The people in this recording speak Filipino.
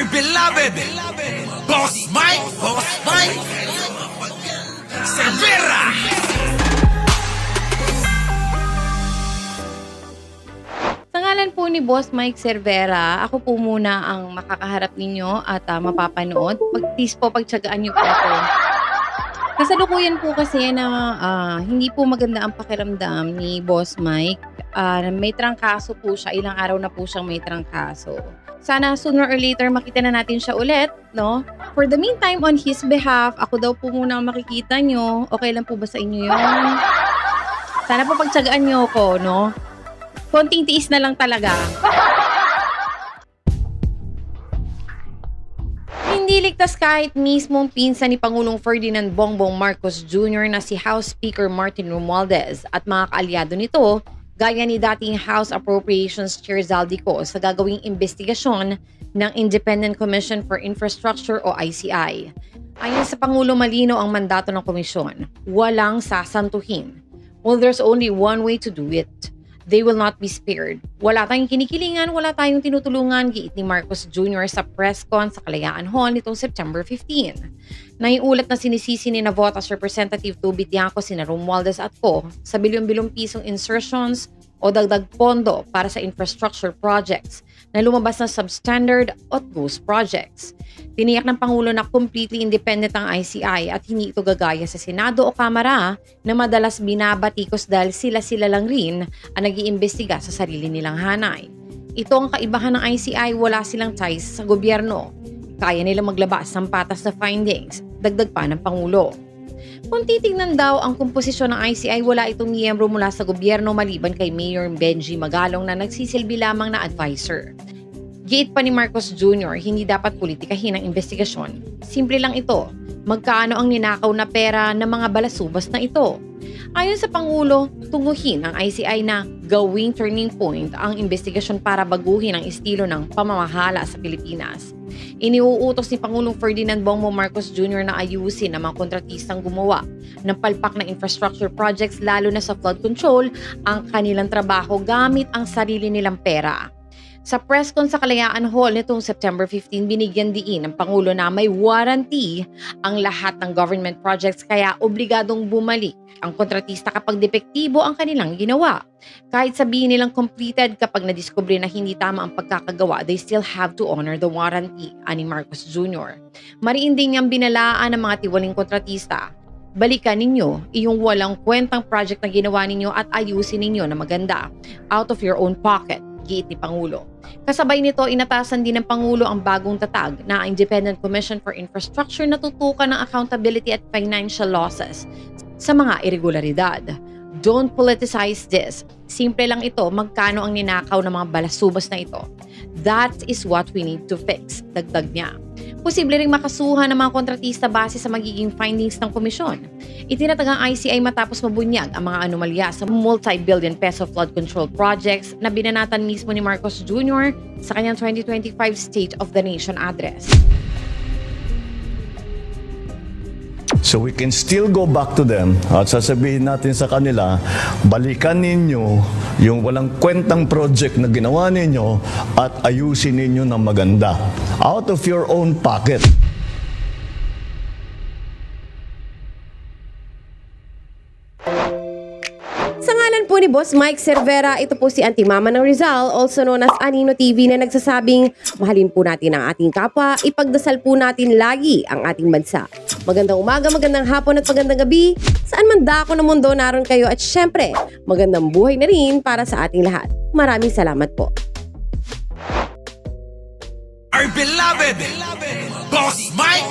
Our beloved Boss Mike Cervera. Sa ngalan po ni Boss Mike Cervera, ako po muna ang makakaharap ninyo at mapapanood. Please po, pagtsagaan niyo po ako. Kasalukuyan po kasi na hindi po maganda ang pakiramdam ni Boss Mike. May trangkaso po siya. Ilang araw na po siyang may trangkaso. Sana sooner or later makita na natin siya ulit, no? For the meantime, on his behalf, ako daw po muna ang makikita nyo. Okay lang po ba sa inyo yun? Sana po pagtsagaan nyo ako, no? Konting tiis na lang talaga. Hindi ligtas kahit mismong pinsan ni Pangulong Ferdinand Bongbong Marcos Jr. na si House Speaker Martin Romualdez at mga kaalyado nito, gaya ni dating House Appropriations Chair Zaldico sa gagawing investigasyon ng Independent Commission for Infrastructure o ICI. Ayon sa Pangulo, malino ang mandato ng komisyon. Walang sasantuhin. Well, there's only one way to do it. They will not be spared. Wala tayong kinikilingan, wala tayong tinutulungan, giit ni Marcos Jr. sa press con sa Kalayaan Hall nitong September 15. Naiulat na sinisisi ni Navotas Representative Toby Tiangco sina Romualdez at Co. sa bilyon-bilyong pisong insertions o dagdag pondo para sa infrastructure projects na lumabas na substandard at ghost projects. Tiniyak ng Pangulo na completely independent ang ICI at hindi ito gagaya sa Senado o Kamara na madalas binabatikos dahil sila-sila lang rin ang nag-iimbestiga sa sarili nilang hanay. Ito ang kaibahan ng ICI, wala silang ties sa gobyerno. Kaya nilang maglabas ng patas na findings, dagdag pa ng Pangulo. Kung titignan daw ang komposisyon ng ICI, wala itong miyembro mula sa gobyerno maliban kay Mayor Benji Magalong na nagsisilbi lamang na advisor. Giit pa ni Marcos Jr., hindi dapat politikahin ang investigasyon. Simple lang ito, magkano ang ninakaw na pera ng mga balasubas na ito? Ayon sa Pangulo, tunguhin ang ICI na gawing turning point ang investigasyon para baguhin ang estilo ng pamamahala sa Pilipinas. Iniuutos ni Pangulong Ferdinand Bongbong Marcos Jr. na ayusin ang mga kontratistang gumawa ng palpak na infrastructure projects lalo na sa flood control ang kanilang trabaho gamit ang sarili nilang pera. Sa press con sa Kalayaan Hall nitong September 15, binigyan diin ng Pangulo na may warranty ang lahat ng government projects kaya obligadong bumalik ang kontratista kapag depektibo ang kanilang ginawa. Kahit sabihin nilang completed, kapag nadiskubre na hindi tama ang pagkakagawa, they still have to honor the warranty, ani Marcos Jr. Mariin din niyang binalaan ng mga tiwaling kontratista. Balikan ninyo iyong walang kwentang project na ginawa ninyo at ayusin ninyo na maganda out of your own pocket, giit ni Pangulo. Kasabay nito, inatasan din ng Pangulo ang bagong tatag na Independent Commission for Infrastructure na tutukan ng accountability at financial losses sa mga irregularidad. Don't politicize this. Simple lang ito, magkano ang ninakaw ng mga balasubas na ito. That is what we need to fix, dagdag niya. Posible ring makasuhan ng mga kontratista base sa magiging findings ng komisyon. Itinatag ang ICI matapos mabunyag ang mga anomalya sa multi-billion peso flood control projects na binanatan mismo ni Marcos Jr. sa kanyang 2025 State of the Nation address. So we can still go back to them at sasabihin natin sa kanila, balikan ninyo yung walang kwentang project na ginawa ninyo at ayusin ninyo ng maganda. Out of your own pocket. Sa ngalan po ni Boss Mike Cervera, ito po si Auntie Mama ng Rizal, also known as Anino TV, na nagsasabing mahalin po natin ang ating kapwa, ipagdasal po natin lagi ang ating bansa. Magandang umaga, magandang hapon at magandang gabi, saan man dako ng mundo naroon kayo, at syempre, magandang buhay na rin para sa ating lahat. Maraming salamat po. Our beloved Boss Mike